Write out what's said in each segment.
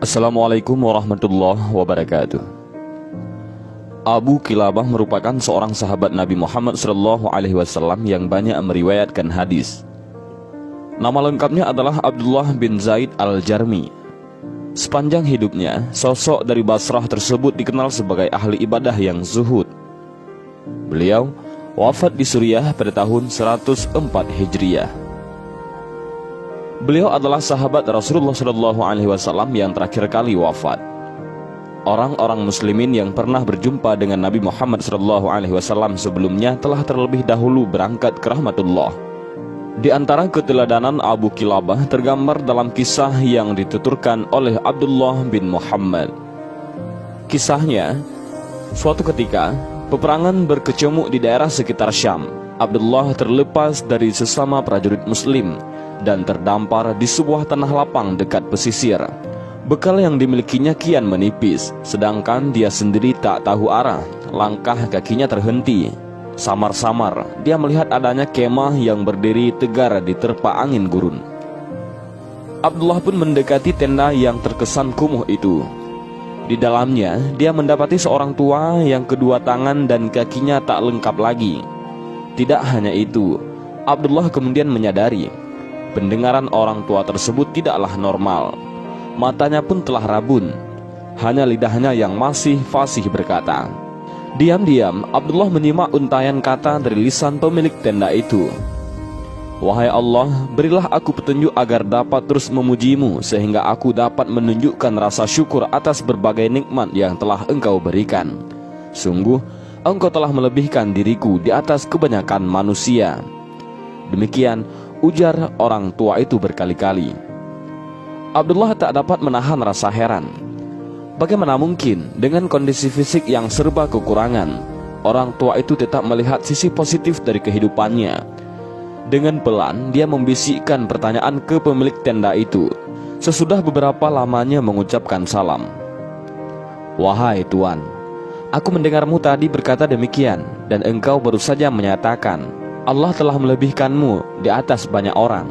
Assalamualaikum warahmatullahi wabarakatuh. Abu Kilabah merupakan seorang sahabat Nabi Muhammad SAW yang banyak meriwayatkan hadis. Nama lengkapnya adalah Abdullah bin Zaid al-Jarmi. Sepanjang hidupnya, sosok dari Basrah tersebut dikenal sebagai ahli ibadah yang zuhud. Beliau wafat di Suriah pada tahun 104 Hijriah. Beliau adalah sahabat Rasulullah SAW yang terakhir kali wafat. Orang-orang muslimin yang pernah berjumpa dengan Nabi Muhammad SAW sebelumnya telah terlebih dahulu berangkat ke rahmatullah. Di antara keteladanan Abu Kilabah tergambar dalam kisah yang dituturkan oleh Abdullah bin Muhammad. Kisahnya, suatu ketika peperangan berkecamuk di daerah sekitar Syam. Abdullah terlepas dari sesama prajurit muslim dan terdampar di sebuah tanah lapang dekat pesisir. Bekal yang dimilikinya kian menipis, sedangkan dia sendiri tak tahu arah. Langkah kakinya terhenti. Samar-samar dia melihat adanya kemah yang berdiri tegar di terpa angin gurun. Abdullah pun mendekati tenda yang terkesan kumuh itu. Di dalamnya dia mendapati seorang tua yang kedua tangan dan kakinya tak lengkap lagi. Tidak hanya itu, Abdullah kemudian menyadari pendengaran orang tua tersebut tidaklah normal. Matanya pun telah rabun, hanya lidahnya yang masih fasih berkata. Diam-diam Abdullah menyimak untayan kata dari lisan pemilik tenda itu. Wahai Allah, berilah aku petunjuk agar dapat terus memujimu, sehingga aku dapat menunjukkan rasa syukur atas berbagai nikmat yang telah Engkau berikan. Sungguh Engkau telah melebihkan diriku di atas kebanyakan manusia. Demikian ujar orang tua itu berkali-kali. Abdullah tak dapat menahan rasa heran. Bagaimana mungkin dengan kondisi fisik yang serba kekurangan, orang tua itu tetap melihat sisi positif dari kehidupannya. Dengan pelan dia membisikkan pertanyaan ke pemilik tenda itu. Sesudah beberapa lamanya mengucapkan salam. Wahai Tuan, aku mendengarmu tadi berkata demikian, dan engkau baru saja menyatakan Allah telah melebihkanmu di atas banyak orang.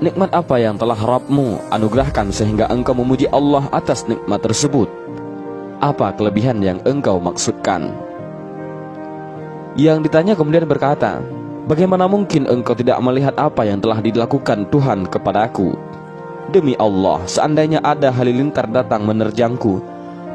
Nikmat apa yang telah Rabbmu anugerahkan sehingga engkau memuji Allah atas nikmat tersebut? Apa kelebihan yang engkau maksudkan? Yang ditanya kemudian berkata, bagaimana mungkin engkau tidak melihat apa yang telah dilakukan Tuhan kepadaku? Demi Allah, seandainya ada halilintar datang menerjangku,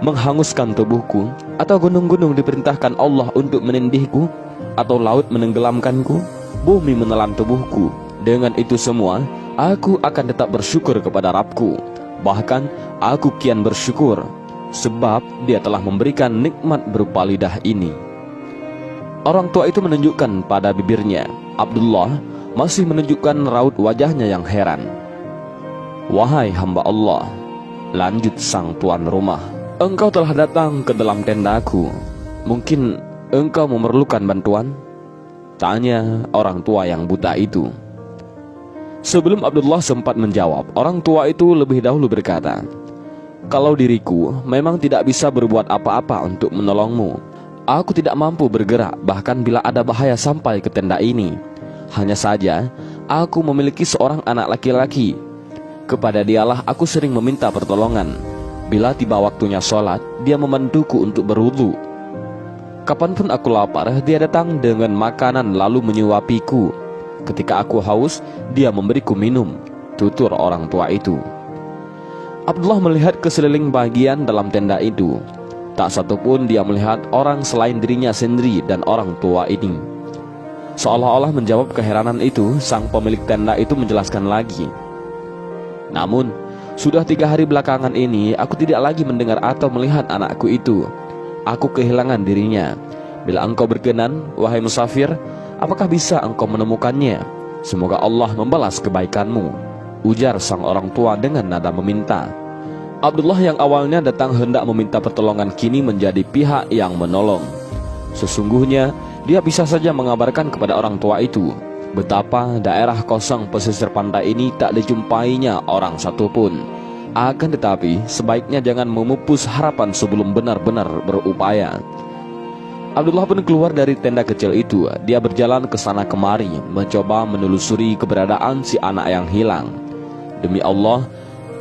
menghanguskan tubuhku, atau gunung-gunung diperintahkan Allah untuk menindihku, atau laut menenggelamkanku, bumi menelan tubuhku, dengan itu semua aku akan tetap bersyukur kepada Rabbku. Bahkan aku kian bersyukur sebab Dia telah memberikan nikmat berupa lidah ini. Orang tua itu menunjukkan pada bibirnya. Abdullah masih menunjukkan raut wajahnya yang heran. Wahai hamba Allah, lanjut sang tuan rumah, engkau telah datang ke dalam tendaku. Mungkin engkau memerlukan bantuan? Tanya orang tua yang buta itu. Sebelum Abdullah sempat menjawab, orang tua itu lebih dahulu berkata, kalau diriku memang tidak bisa berbuat apa-apa untuk menolongmu. Aku tidak mampu bergerak bahkan bila ada bahaya sampai ke tenda ini. Hanya saja aku memiliki seorang anak laki-laki. Kepada dialah aku sering meminta pertolongan. Bila tiba waktunya sholat, dia memanduku untuk berwudu. Kapanpun aku lapar, dia datang dengan makanan lalu menyuapiku. Ketika aku haus, dia memberiku minum, tutur orang tua itu. Abdullah melihat ke sekeliling bagian dalam tenda itu. Tak satupun dia melihat orang selain dirinya sendiri dan orang tua ini. Seolah-olah menjawab keheranan itu, sang pemilik tenda itu menjelaskan lagi. Namun, sudah 3 hari belakangan ini, aku tidak lagi mendengar atau melihat anakku itu. Aku kehilangan dirinya. Bila engkau berkenan, wahai musafir, apakah bisa engkau menemukannya? Semoga Allah membalas kebaikanmu, ujar sang orang tua dengan nada meminta. Abdullah yang awalnya datang hendak meminta pertolongan kini menjadi pihak yang menolong. Sesungguhnya dia bisa saja mengabarkan kepada orang tua itu betapa daerah kosong pesisir pantai ini tak dijumpainya orang satupun. Akan tetapi sebaiknya jangan memupus harapan sebelum benar-benar berupaya. Abdullah pun keluar dari tenda kecil itu. Dia berjalan ke sana kemari, mencoba menelusuri keberadaan si anak yang hilang. Demi Allah,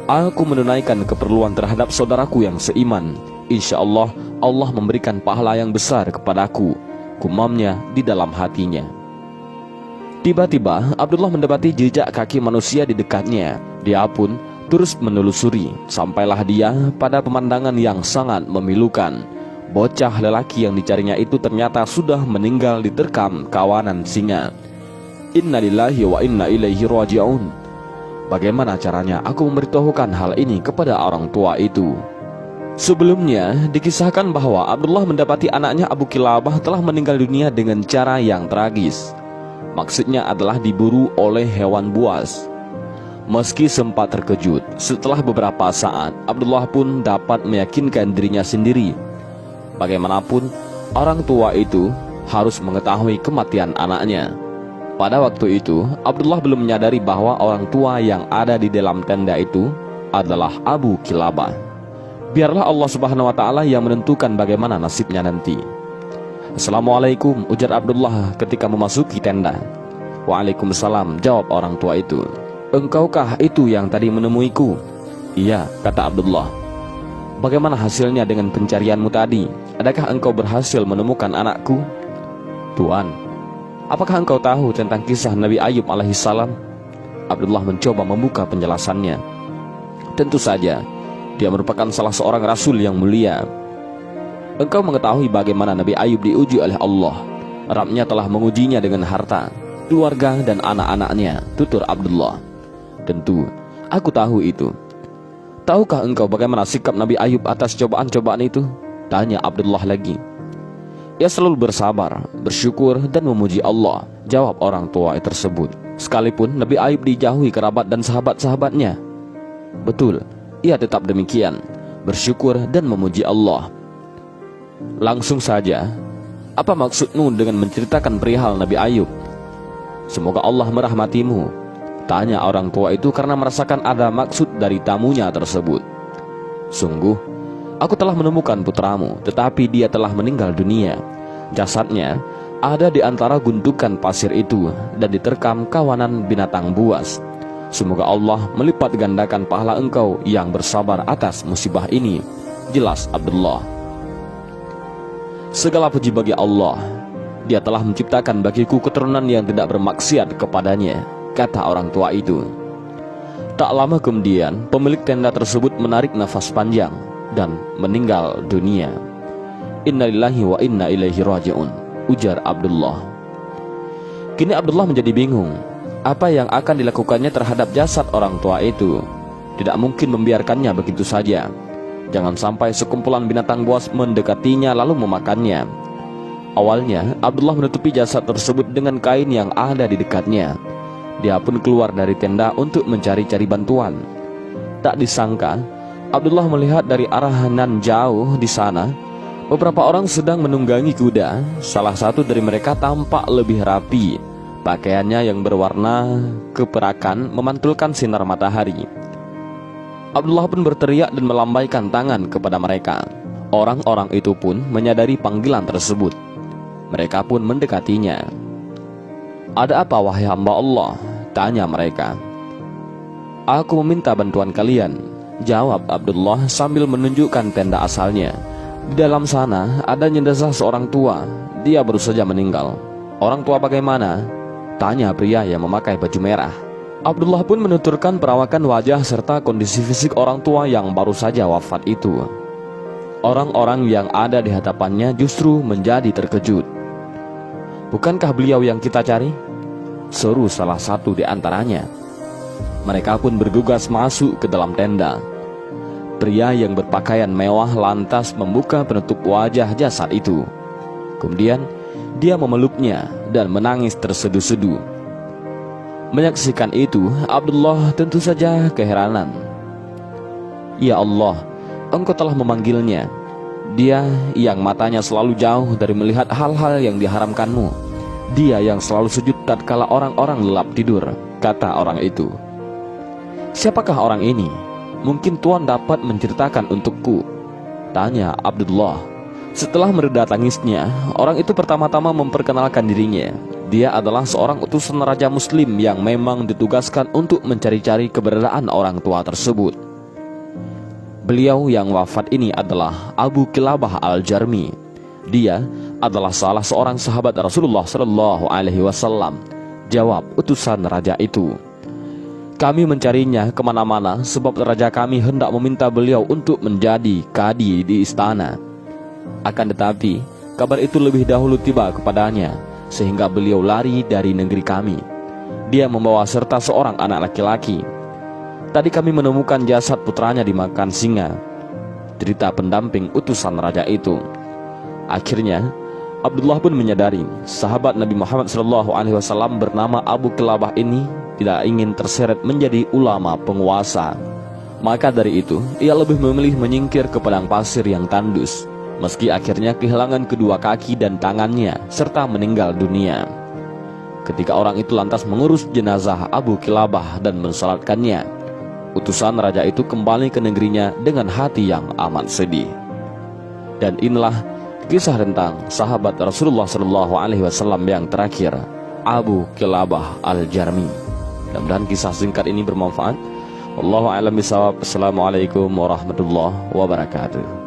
Aku menunaikan keperluan terhadap saudaraku yang seiman. Insya Allah, Allah memberikan pahala yang besar kepadaku, gumamnya di dalam hatinya. Tiba-tiba Abdullah mendapati jejak kaki manusia di dekatnya. Dia pun terus menelusuri, sampailah dia pada pemandangan yang sangat memilukan. Bocah lelaki yang dicarinya itu ternyata sudah meninggal diterkam kawanan singa. Inna lillahi wa inna ilaihi raji'un. Bagaimana caranya aku memberitahukan hal ini kepada orang tua itu? Sebelumnya dikisahkan bahwa Abdullah mendapati anaknya Abu Kilabah telah meninggal dunia dengan cara yang tragis. Maksudnya adalah diburu oleh hewan buas. Meski sempat terkejut, setelah beberapa saat Abdullah pun dapat meyakinkan dirinya sendiri. Bagaimanapun, orang tua itu harus mengetahui kematian anaknya. Pada waktu itu, Abdullah belum menyadari bahwa orang tua yang ada di dalam tenda itu adalah Abu Kilabah. Biarlah Allah Subhanahu wa Ta'ala yang menentukan bagaimana nasibnya nanti. Assalamualaikum, ujar Abdullah ketika memasuki tenda. Waalaikumsalam, jawab orang tua itu. Engkaukah itu yang tadi menemuiku? Iya, kata Abdullah. Bagaimana hasilnya dengan pencarianmu tadi? Adakah engkau berhasil menemukan anakku? Tuan, apakah engkau tahu tentang kisah Nabi Ayub alaihissalam? Abdullah mencoba membuka penjelasannya. Tentu saja, dia merupakan salah seorang rasul yang mulia. Engkau mengetahui bagaimana Nabi Ayub diuji oleh Allah. Rabbnya telah mengujinya dengan harta, keluarga dan anak-anaknya, tutur Abdullah. Tentu, aku tahu itu. Tahukah engkau bagaimana sikap Nabi Ayub atas cobaan-cobaan itu? Tanya Abdullah lagi. Ia selalu bersabar, bersyukur dan memuji Allah, jawab orang tua tersebut. Sekalipun Nabi Ayub dijauhi kerabat dan sahabat-sahabatnya. Betul, ia tetap demikian, bersyukur dan memuji Allah. Langsung saja, apa maksudmu dengan menceritakan perihal Nabi Ayub? Semoga Allah merahmatimu, tanya orang tua itu karena merasakan ada maksud dari tamunya tersebut. Sungguh, aku telah menemukan putramu, tetapi dia telah meninggal dunia. Jasadnya ada di antara gundukan pasir itu dan diterkam kawanan binatang buas. Semoga Allah melipat gandakan pahala engkau yang bersabar atas musibah ini, jelas Abdullah. Segala puji bagi Allah, Dia telah menciptakan bagiku keturunan yang tidak bermaksiat kepadanya, kata orang tua itu. Tak lama kemudian, pemilik tenda tersebut menarik nafas panjang dan meninggal dunia. Innalillahi wa inna ilaihi raji'un, ujar Abdullah. Kini Abdullah menjadi bingung, apa yang akan dilakukannya terhadap jasad orang tua itu. Tidak mungkin membiarkannya begitu saja. Jangan sampai sekumpulan binatang buas mendekatinya lalu memakannya. Awalnya, Abdullah menutupi jasad tersebut dengan kain yang ada di dekatnya. Dia pun keluar dari tenda untuk mencari-cari bantuan. Tak disangka, Abdullah melihat dari arah nan jauh di sana, beberapa orang sedang menunggangi kuda. Salah satu dari mereka tampak lebih rapi. Pakaiannya yang berwarna keperakan memantulkan sinar matahari. Abdullah pun berteriak dan melambaikan tangan kepada mereka. Orang-orang itu pun menyadari panggilan tersebut. Mereka pun mendekatinya. Ada apa wahai hamba Allah? Tanya mereka. Aku meminta bantuan kalian, jawab Abdullah sambil menunjukkan tenda asalnya. Di dalam sana ada jenazah seorang tua. Dia baru saja meninggal. Orang tua bagaimana? Tanya pria yang memakai baju merah. Abdullah pun menuturkan perawakan wajah serta kondisi fisik orang tua yang baru saja wafat itu. Orang-orang yang ada di hadapannya justru menjadi terkejut. Bukankah beliau yang kita cari? Seru salah satu di antaranya. Mereka pun bergegas masuk ke dalam tenda. Pria yang berpakaian mewah lantas membuka penutup wajah jasad itu. Kemudian dia memeluknya dan menangis terseduh-seduh. Menyaksikan itu, Abdullah tentu saja keheranan. Ya Allah, Engkau telah memanggilnya. Dia yang matanya selalu jauh dari melihat hal-hal yang diharamkanmu. Dia yang selalu sujud tatkala orang-orang lelap tidur, kata orang itu. Siapakah orang ini? Mungkin Tuan dapat menceritakan untukku, tanya Abdullah. Setelah mereda tangisnya, orang itu pertama-tama memperkenalkan dirinya. Dia adalah seorang utusan raja muslim yang memang ditugaskan untuk mencari-cari keberadaan orang tua tersebut. Beliau yang wafat ini adalah Abu Kilabah Al-Jarmi. Dia adalah salah seorang sahabat Rasulullah Shallallahu Alaihi Wasallam. Jawab utusan raja itu, kami mencarinya kemana-mana sebab raja kami hendak meminta beliau untuk menjadi kadi di istana. Akan tetapi kabar itu lebih dahulu tiba kepadanya, sehingga beliau lari dari negeri kami. Dia membawa serta seorang anak laki-laki. Tadi kami menemukan jasad putranya dimakan singa. Cerita pendamping utusan raja itu. Akhirnya Abdullah pun menyadari sahabat Nabi Muhammad SAW bernama Abu Kilabah ini tidak ingin terseret menjadi ulama penguasa. Maka dari itu ia lebih memilih menyingkir ke padang pasir yang tandus, meski akhirnya kehilangan kedua kaki dan tangannya serta meninggal dunia. Ketika orang itu lantas mengurus jenazah Abu Kilabah dan mensalatkannya, utusan raja itu kembali ke negerinya dengan hati yang amat sedih. Dan inilah kisah tentang sahabat Rasulullah SAW yang terakhir, Abu Kilabah Al-Jarmi. Mudah-mudahan kisah singkat ini bermanfaat. Wallahu a'lam bishawab. Assalamualaikum warahmatullahi wabarakatuh.